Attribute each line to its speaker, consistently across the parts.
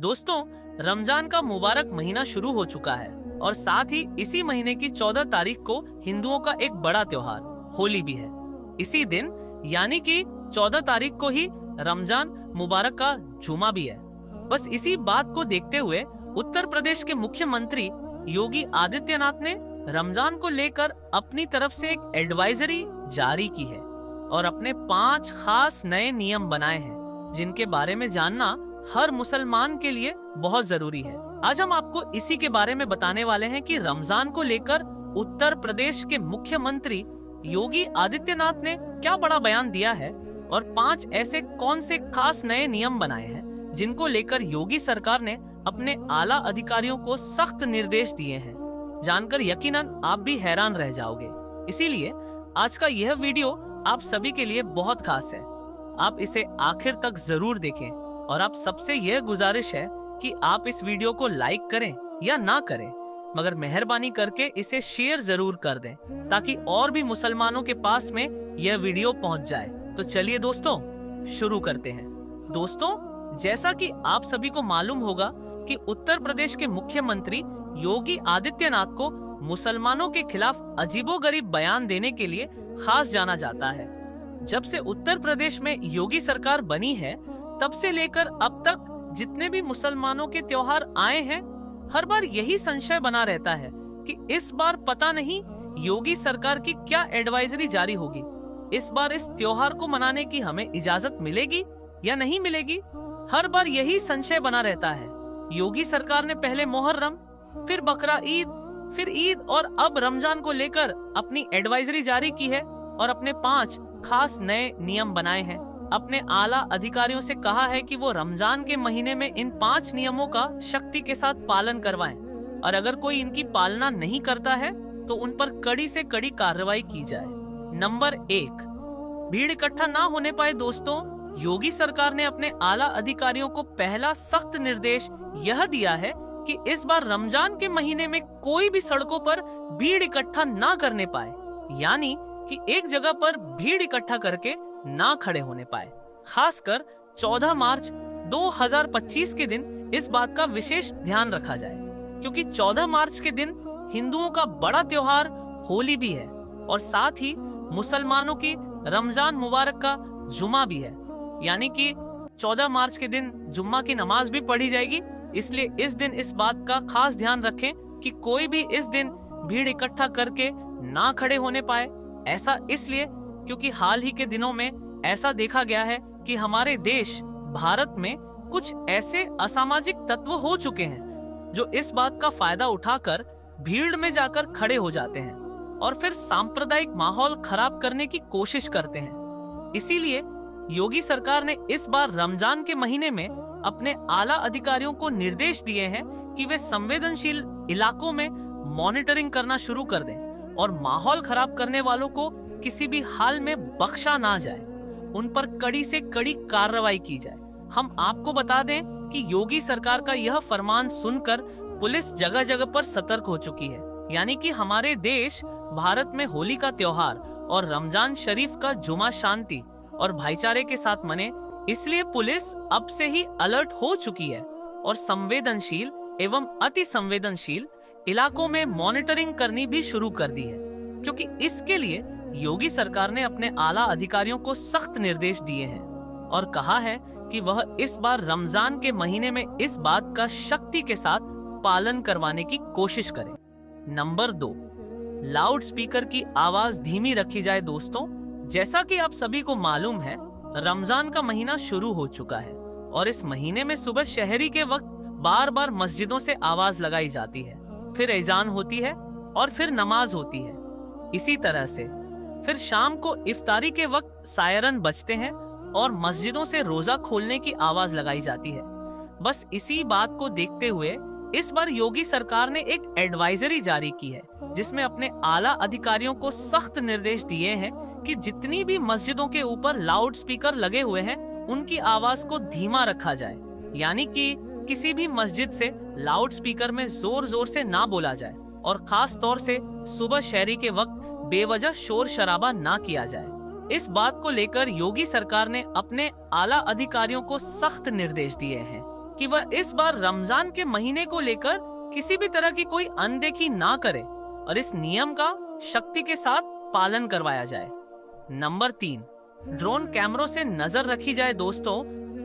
Speaker 1: दोस्तों, रमजान का मुबारक महीना शुरू हो चुका है और साथ ही इसी महीने की 14 तारीख को हिंदुओं का एक बड़ा त्योहार होली भी है। इसी दिन यानी कि 14 तारीख को ही रमजान मुबारक का जुमा भी है। बस इसी बात को देखते हुए उत्तर प्रदेश के मुख्यमंत्री योगी आदित्यनाथ ने रमजान को लेकर अपनी तरफ से एक एडवाइजरी जारी की है और अपने 5 खास नए नियम बनाए हैं, जिनके बारे में जानना हर मुसलमान के लिए बहुत जरूरी है। आज हम आपको इसी के बारे में बताने वाले हैं कि रमजान को लेकर उत्तर प्रदेश के मुख्यमंत्री योगी आदित्यनाथ ने क्या बड़ा बयान दिया है और 5 ऐसे कौन से खास नए नियम बनाए हैं जिनको लेकर योगी सरकार ने अपने आला अधिकारियों को सख्त निर्देश दिए हैं। जानकर यकीनन आप भी हैरान रह जाओगे। इसीलिए आज का यह वीडियो आप सभी के लिए बहुत खास है। आप इसे आखिर तक जरूर देखें और आप सबसे यह गुजारिश है कि आप इस वीडियो को लाइक करें या ना करें, मगर मेहरबानी करके इसे शेयर जरूर कर दें ताकि और भी मुसलमानों के पास में यह वीडियो पहुंच जाए। तो चलिए दोस्तों, शुरू करते हैं। दोस्तों, जैसा कि आप सभी को मालूम होगा कि उत्तर प्रदेश के मुख्यमंत्री योगी आदित्यनाथ को मुसलमानों के खिलाफ अजीबोगरीब बयान देने के लिए खास जाना जाता है। जब से उत्तर प्रदेश में योगी सरकार बनी है, तब से लेकर अब तक जितने भी मुसलमानों के त्योहार आए हैं, हर बार यही संशय बना रहता है कि इस बार पता नहीं योगी सरकार की क्या एडवाइजरी जारी होगी। इस बार इस त्योहार को मनाने की हमें इजाजत मिलेगी या नहीं मिलेगी। हर बार यही संशय बना रहता है। योगी सरकार ने पहले मुहर्रम, फिर बकरा ईद, फिर ईद और अब रमजान को लेकर अपनी एडवाइजरी जारी की है और अपने 5 खास नए नियम बनाए हैं। अपने आला अधिकारियों से कहा है कि वो रमजान के महीने में इन 5 नियमों का शक्ति के साथ पालन करवाएं और अगर कोई इनकी पालना नहीं करता है तो उन पर कड़ी से कड़ी कार्रवाई की जाए। नंबर 1, भीड़ इकट्ठा ना होने पाए। दोस्तों, योगी सरकार ने अपने आला अधिकारियों को पहला सख्त निर्देश यह दिया है कि इस बार रमजान के महीने में कोई भी सड़कों पर भीड़ इकट्ठा ना करने पाए, यानी कि एक जगह पर भीड़ इकट्ठा करके ना खड़े होने पाए। खासकर 14 मार्च 2025 के दिन इस बात का विशेष ध्यान रखा जाए, क्योंकि 14 मार्च के दिन हिंदुओं का बड़ा त्योहार होली भी है और साथ ही मुसलमानों की रमजान मुबारक का जुमा भी है, यानी कि 14 मार्च के दिन जुम्मा की नमाज भी पढ़ी जाएगी। इसलिए इस दिन इस बात का खास ध्यान रखें कि कोई भी इस दिन भीड़ इकट्ठा करके ना खड़े होने पाए। ऐसा इसलिए क्योंकि हाल ही के दिनों में ऐसा देखा गया है कि हमारे देश भारत में कुछ ऐसे असामाजिक तत्व हो चुके हैं जो इस बात का फायदा उठाकर भीड़ में जाकर खड़े हो जाते हैं और फिर सांप्रदायिक माहौल खराब करने की कोशिश करते हैं। इसीलिए योगी सरकार ने इस बार रमजान के महीने में अपने आला अधिकारियों को निर्देश दिए हैं कि वे संवेदनशील इलाकों में मॉनिटरिंग करना शुरू कर दें और माहौल खराब करने वालों को किसी भी हाल में बख्शा ना जाए, उन पर कड़ी से कड़ी कार्रवाई की जाए। हम आपको बता दें कि योगी सरकार का यह फरमान सुनकर पुलिस जगह जगह पर सतर्क हो चुकी है, यानी कि हमारे देश भारत में होली का त्योहार और रमजान शरीफ का जुमा शांति और भाईचारे के साथ मने, इसलिए पुलिस अब से ही अलर्ट हो चुकी है और संवेदनशील एवं अति संवेदनशील इलाकों में मॉनिटरिंग करनी भी शुरू कर दी है, क्योंकि इसके लिए योगी सरकार ने अपने आला अधिकारियों को सख्त निर्देश दिए हैं और कहा है कि वह इस बार रमजान के महीने में इस बात का शक्ति के साथ पालन करवाने की कोशिश करें। नंबर 2, लाउड स्पीकर की आवाज धीमी रखी जाए। दोस्तों, जैसा कि आप सभी को मालूम है, रमजान का महीना शुरू हो चुका है और इस महीने में सुबह शहरी के वक्त बार बार मस्जिदों से आवाज लगाई जाती है, फिर एजान होती है और फिर नमाज होती है। इसी तरह से फिर शाम को इफ्तारी के वक्त सायरन बजते हैं और मस्जिदों से रोजा खोलने की आवाज लगाई जाती है। बस इसी बात को देखते हुए इस बार योगी सरकार ने एक एडवाइजरी जारी की है, जिसमें अपने आला अधिकारियों को सख्त निर्देश दिए हैं कि जितनी भी मस्जिदों के ऊपर लाउड स्पीकर लगे हुए हैं, उनकी आवाज को धीमा रखा जाए, यानी कि किसी भी मस्जिद से लाउड स्पीकर में जोर जोर से ना बोला जाए और खास तौर से सुबह शहरी के वक्त बेवजह शोर शराबा ना किया जाए। इस बात को लेकर योगी सरकार ने अपने आला अधिकारियों को सख्त निर्देश दिए हैं कि वह इस बार रमजान के महीने को लेकर किसी भी तरह की कोई अनदेखी ना करे और इस नियम का सख्ती के साथ पालन करवाया जाए। नंबर 3, ड्रोन कैमरों से नजर रखी जाए। दोस्तों,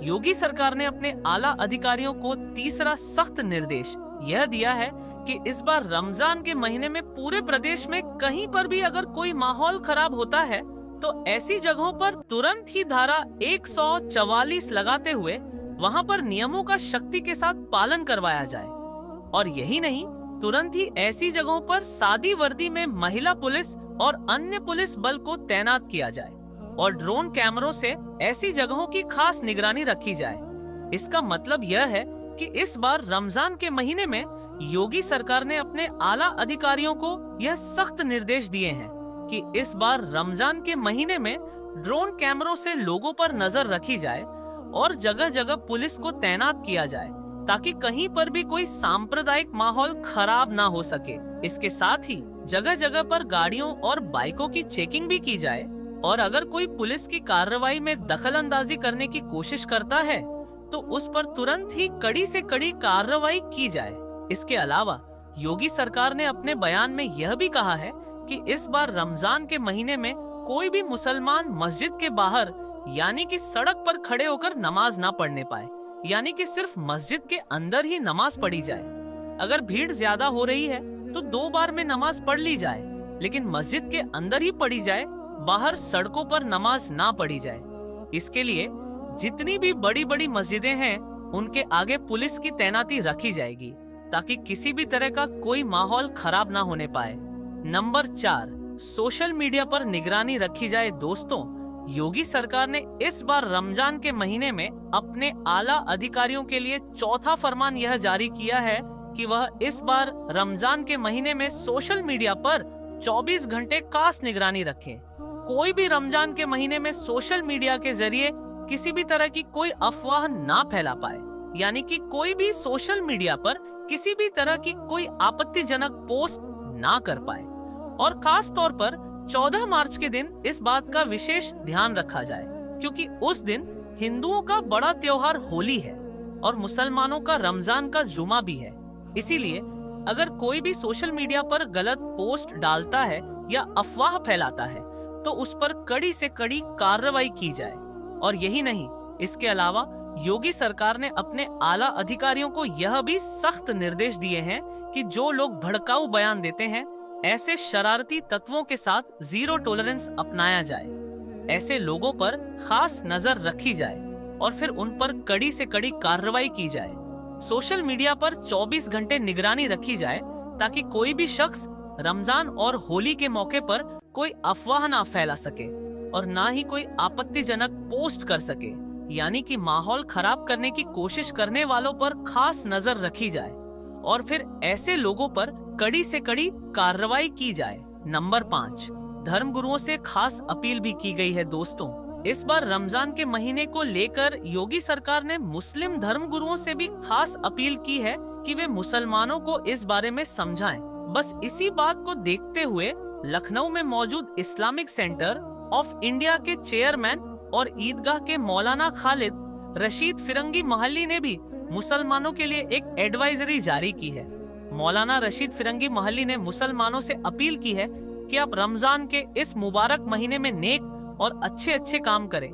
Speaker 1: योगी सरकार ने अपने आला अधिकारियों को तीसरा सख्त निर्देश यह दिया है कि इस बार रमजान के महीने में पूरे प्रदेश में कहीं पर भी अगर कोई माहौल खराब होता है तो ऐसी जगहों पर तुरंत ही धारा 144 लगाते हुए वहां पर नियमों का सख्ती के साथ पालन करवाया जाए। और यही नहीं, तुरंत ही ऐसी जगहों पर सादी वर्दी में महिला पुलिस और अन्य पुलिस बल को तैनात किया जाए और ड्रोन कैमरों से ऐसी जगहों की खास निगरानी रखी जाए। इसका मतलब यह है कि इस बार रमजान के महीने में योगी सरकार ने अपने आला अधिकारियों को यह सख्त निर्देश दिए हैं कि इस बार रमजान के महीने में ड्रोन कैमरों से लोगों पर नजर रखी जाए और जगह जगह पुलिस को तैनात किया जाए ताकि कहीं पर भी कोई सांप्रदायिक माहौल खराब ना हो सके। इसके साथ ही जगह जगह पर गाड़ियों और बाइकों की चेकिंग भी की जाए और अगर कोई पुलिस की कार्रवाई में दखल अंदाजी करने की कोशिश करता है तो उस पर तुरंत ही कड़ी से कड़ी कार्रवाई की जाए। इसके अलावा योगी सरकार ने अपने बयान में यह भी कहा है कि इस बार रमजान के महीने में कोई भी मुसलमान मस्जिद के बाहर यानी कि सड़क पर खड़े होकर नमाज ना पढ़ने पाए, यानी कि सिर्फ मस्जिद के अंदर ही नमाज पढ़ी जाए। अगर भीड़ ज्यादा हो रही है तो 2 बार में नमाज पढ़ ली जाए, लेकिन मस्जिद के अंदर ही पढ़ी जाए, बाहर सड़कों पर नमाज ना पढ़ी जाए। इसके लिए जितनी भी बड़ी बड़ी मस्जिदें हैं उनके आगे पुलिस की तैनाती रखी जाएगी ताकि किसी भी तरह का कोई माहौल खराब ना होने पाए। नंबर 4, सोशल मीडिया पर निगरानी रखी जाए। दोस्तों, योगी सरकार ने इस बार रमजान के महीने में अपने आला अधिकारियों के लिए चौथा फरमान यह जारी किया है कि वह इस बार रमजान के महीने में सोशल मीडिया पर 24 घंटे खास निगरानी रखें। कोई भी रमजान के महीने में सोशल मीडिया के जरिए किसी भी तरह की कोई अफवाह ना फैला पाए, यानी कि कोई भी सोशल मीडिया पर किसी भी तरह की कोई आपत्तिजनक पोस्ट ना कर पाए। और खास तौर पर 14 मार्च के दिन इस बात का विशेष ध्यान रखा जाए क्योंकि उस दिन हिंदुओं का बड़ा त्योहार होली है और मुसलमानों का रमजान का जुमा भी है। इसीलिए अगर कोई भी सोशल मीडिया पर गलत पोस्ट डालता है या अफवाह फैलाता है तो उस पर कड़ी से कड़ी कार्रवाई की जाए। और यही नहीं, इसके अलावा योगी सरकार ने अपने आला अधिकारियों को यह भी सख्त निर्देश दिए हैं कि जो लोग भड़काऊ बयान देते हैं ऐसे शरारती तत्वों के साथ जीरो टॉलरेंस अपनाया जाए। ऐसे लोगों पर खास नजर रखी जाए और फिर उन पर कड़ी से कड़ी कार्रवाई की जाए। सोशल मीडिया पर 24 घंटे निगरानी रखी जाए ताकि कोई भी शख्स रमजान और होली के मौके पर कोई अफवाह ना फैला सके और ना ही कोई आपत्तिजनक पोस्ट कर सके, यानी कि माहौल खराब करने की कोशिश करने वालों पर खास नजर रखी जाए और फिर ऐसे लोगों पर कड़ी से कड़ी कार्रवाई की जाए। नंबर 5, धर्मगुरुओं से खास अपील भी की गई है। दोस्तों, इस बार रमजान के महीने को लेकर योगी सरकार ने मुस्लिम धर्मगुरुओं से भी खास अपील की है कि वे मुसलमानों को इस बारे में समझाएं। बस इसी बात को देखते हुए लखनऊ में मौजूद इस्लामिक सेंटर ऑफ इंडिया के चेयरमैन और ईदगाह के मौलाना खालिद रशीद फिरंगी महल्ली ने भी मुसलमानों के लिए एक एडवाइजरी जारी की है। मौलाना रशीद फिरंगी महल्ली ने मुसलमानों से अपील की है कि आप रमजान के इस मुबारक महीने में नेक और अच्छे अच्छे काम करें,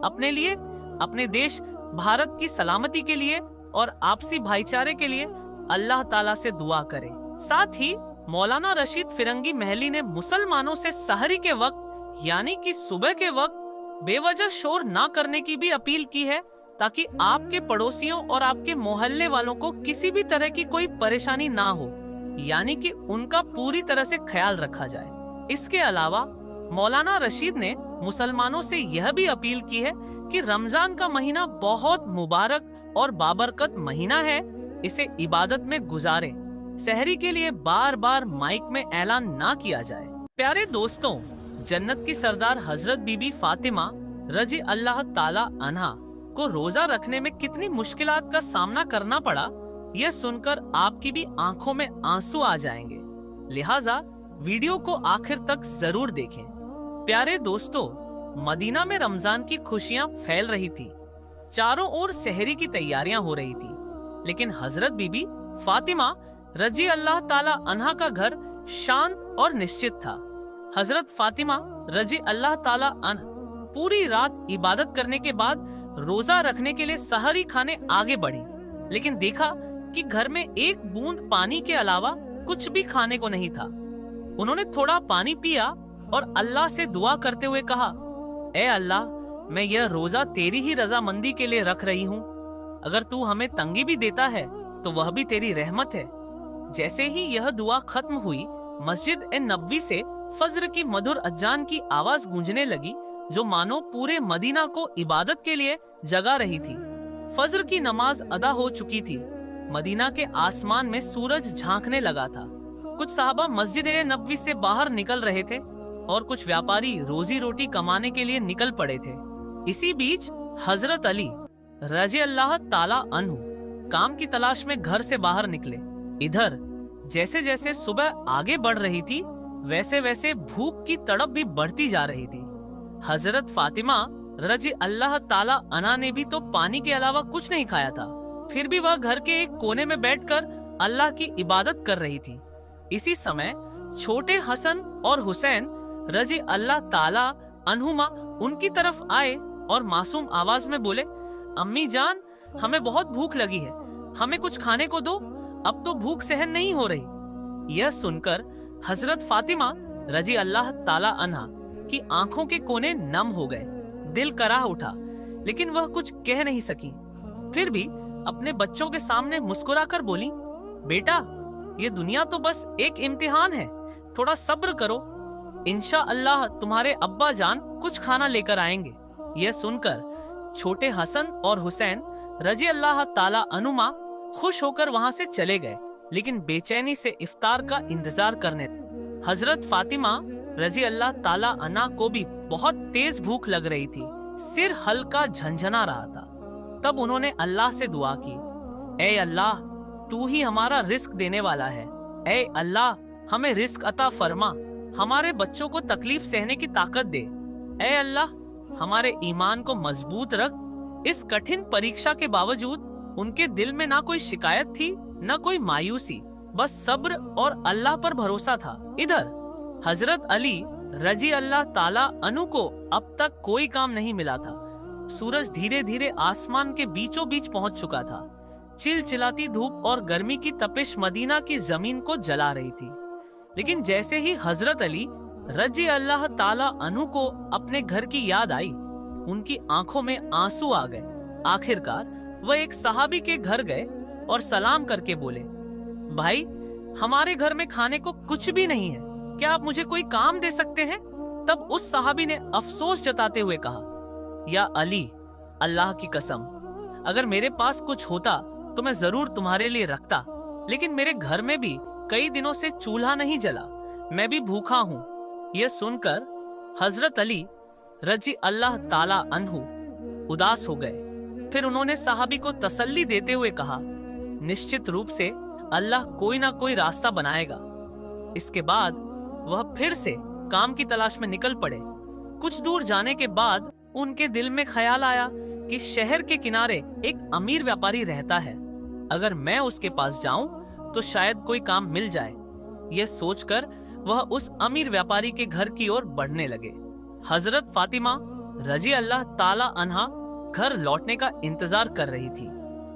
Speaker 1: अपने लिए, अपने देश भारत की सलामती के लिए और आपसी भाईचारे के लिए अल्लाह ताला से दुआ करें। साथ ही मौलाना रशीद फिरंगी महल्ली ने मुसलमानों से सहरी के वक्त यानी कि सुबह के वक्त बेवजह शोर ना करने की भी अपील की है ताकि आपके पड़ोसियों और आपके मोहल्ले वालों को किसी भी तरह की कोई परेशानी ना हो, यानी कि उनका पूरी तरह से ख्याल रखा जाए। इसके अलावा मौलाना रशीद ने मुसलमानों से यह भी अपील की है कि रमजान का महीना बहुत मुबारक और बाबरकत महीना है, इसे इबादत में गुजारें। सहरी के लिए बार बार माइक में ऐलान ना किया जाए। प्यारे दोस्तों, जन्नत की सरदार हजरत बीबी फातिमा रजी अल्लाह ताला अन्हा को रोजा रखने में कितनी मुश्किलात का सामना करना पड़ा, यह सुनकर आपकी भी आंखों में आंसू आ जाएंगे। लिहाजा वीडियो को आखिर तक जरूर देखें। प्यारे दोस्तों, मदीना में रमजान की खुशियां फैल रही थी। चारों ओर सहरी की तैयारियां हो रही थी। लेकिन हजरत बीबी फातिमा रजी अल्लाह ताला अन्हा का घर शांत और निश्चित था। हजरत फातिमा रजी अल्लाह ताला अन्हा पूरी रात इबादत करने के बाद रोजा रखने के लिए सहरी खाने आगे बढ़ी, लेकिन देखा कि घर में एक बूंद पानी के अलावा कुछ भी खाने को नहीं था। उन्होंने थोड़ा पानी पिया और अल्लाह से दुआ करते हुए कहा, ए अल्लाह, मैं यह रोजा तेरी ही रजामंदी के लिए रख रही हूँ। अगर तू हमें तंगी भी देता है तो वह भी तेरी रहमत है। जैसे ही यह दुआ खत्म हुई, मस्जिद ए नबवी से फज्र की मधुर अजान की आवाज गूंजने लगी, जो मानो पूरे मदीना को इबादत के लिए जगा रही थी। फज्र की नमाज अदा हो चुकी थी। मदीना के आसमान में सूरज झांकने लगा था। कुछ साहबा मस्जिद ए नबवी से बाहर निकल रहे थे और कुछ व्यापारी रोजी रोटी कमाने के लिए निकल पड़े थे। इसी बीच हजरत अली रजी अल्लाह ताला अन्हु काम की तलाश में घर से बाहर निकले। इधर जैसे जैसे सुबह आगे बढ़ रही थी, वैसे वैसे भूख की तड़प भी बढ़ती जा रही थी। हजरत फातिमा रजी अल्लाह ताला अन्हा ने भी तो पानी के अलावा कुछ नहीं खाया था, फिर भी वह घर के एक कोने में बैठकर अल्लाह की इबादत कर रही थी। इसी समय छोटे हसन और हुसैन रजी अल्लाह ताला अन्हुमा उनकी तरफ आए और मासूम आवाज में बोले, अम्मी जान, हमें बहुत भूख लगी है, हमें कुछ खाने को दो, अब तो भूख सहन नहीं हो रही। यह सुनकर हजरत फातिमा रजी अल्लाह ताला अन्हा की आंखों के कोने नम हो गए, दिल कराह उठा, लेकिन वह कुछ कह नहीं सकी। फिर भी अपने बच्चों के सामने मुस्कुराकर बोली, बेटा, ये दुनिया तो बस एक इम्तिहान है, थोड़ा सब्र करो, इंशाअल्लाह तुम्हारे अब्बा जान कुछ खाना लेकर आएंगे। यह सुनकर छोटे हसन और हुसैन रजी अल्लाह ताला अनुमा खुश होकर वहां से चले गए, लेकिन बेचैनी से इफ्तार का इंतजार करने। हजरत फातिमा रजी अल्लाह ताला अन्हा को भी बहुत तेज भूख लग रही थी, सिर हल्का झंझना रहा था। तब उन्होंने अल्लाह से दुआ की, ए अल्लाह, तू ही हमारा रिस्क देने वाला है। ए अल्लाह, हमें रिस्क अता फरमा, हमारे बच्चों को तकलीफ सहने की ताकत दे। ए अल्लाह, हमारे ईमान को मजबूत रख। इस कठिन परीक्षा के बावजूद उनके दिल में ना कोई शिकायत थी, ना कोई मायूसी, बस सब्र और अल्लाह पर भरोसा था। इधर हजरत अली रजी अल्लाह ताला अन्हु को अब तक कोई काम नहीं मिला था। सूरज धीरे धीरे आसमान के बीचों बीच पहुंच चुका था। चिलचिलाती धूप और गर्मी की तपिश मदीना की जमीन को जला रही थी। लेकिन जैसे ही हजरत अली रजी अल्लाह ताला अन्हु को अपने घर की याद आई, उनकी आंखों में आंसू आ गए। आखिरकार वह एक सहाबी के घर गए और सलाम करके बोले, भाई, हमारे घर में खाने को कुछ भी नहीं है, क्या आप मुझे कोई काम दे सकते हैं? तब उस सहाबी ने अफसोस जताते हुए कहा, या अली, अल्लाह की कसम, अगर मेरे पास कुछ होता तो मैं जरूर तुम्हारे लिए रखता, लेकिन मेरे घर में भी कई दिनों से चूल्हा नहीं जला, मैं भी भूखा हूँ। यह सुनकर हजरत अली रजी अल्लाह ताला अन्हु उदास हो गए। फिर उन्होंने सहाबी को तसल्ली देते हुए कहा, निश्चित रूप से अल्लाह कोई ना कोई रास्ता बनाएगा। इसके बाद वह फिर से काम की तलाश में निकल पड़े। कुछ दूर जाने के बाद उनके दिल में ख्याल आया कि शहर के किनारे एक अमीर व्यापारी रहता है, अगर मैं उसके पास जाऊं तो शायद कोई काम मिल जाए। यह सोचकर वह उस अमीर व्यापारी के घर की ओर बढ़ने लगे। हजरत फातिमा रजी अल्लाह ताला अन्हा घर लौटने का इंतजार कर रही थी।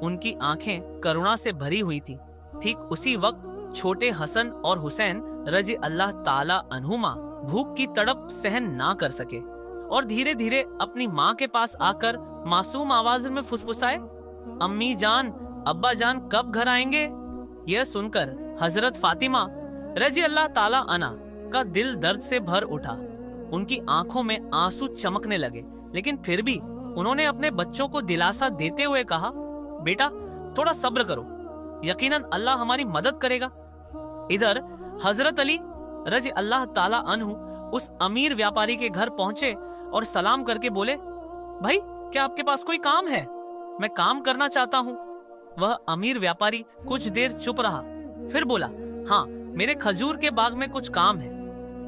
Speaker 1: उनकी आंखें करुणा से भरी हुई थी। ठीक उसी वक्त छोटे हसन और हुसैन रजी अल्लाह ताला अन्हुमा भूख की तड़प सहन ना कर सके और धीरे धीरे अपनी माँ के पास आकर मासूम आवाज में फुसफुसाए, अम्मी जान, अब्बा जान कब घर आएंगे? यह सुनकर हजरत फातिमा रजी अल्लाह ताला अन्हा का दिल दर्द से भर उठा। उनकी आंखों में आंसू चमकने लगे, लेकिन फिर भी उन्होंने अपने बच्चों को दिलासा देते हुए कहा, बेटा, थोड़ा सब्र करो, यकीनन अल्लाह हमारी मदद करेगा। इधर हजरत अली रजी अल्लाह ताला अन्हु उस अमीर व्यापारी के घर पहुंचे और सलाम करके बोले, भाई, क्या आपके पास कोई काम है? मैं काम करना चाहता हूँ। वह अमीर व्यापारी कुछ देर चुप रहा, फिर बोला, हाँ, मेरे खजूर के बाग में कुछ काम है,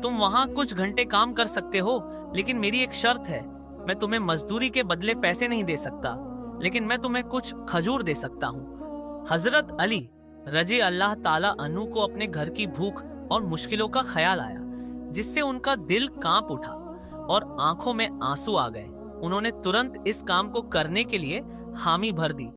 Speaker 1: तुम वहाँ कुछ घंटे काम कर सकते हो, लेकिन मेरी एक शर्त है, मैं तुम्हें मजदूरी के बदले पैसे नहीं दे सकता, लेकिन मैं तुम्हें कुछ खजूर दे सकता हूँ। हजरत अली रजी अल्लाह ताला अन्हु को अपने घर की भूख और मुश्किलों का ख्याल आया, जिससे उनका दिल कांप उठा और आंखों में आंसू आ गए। उन्होंने तुरंत इस काम को करने के लिए हामी भर दी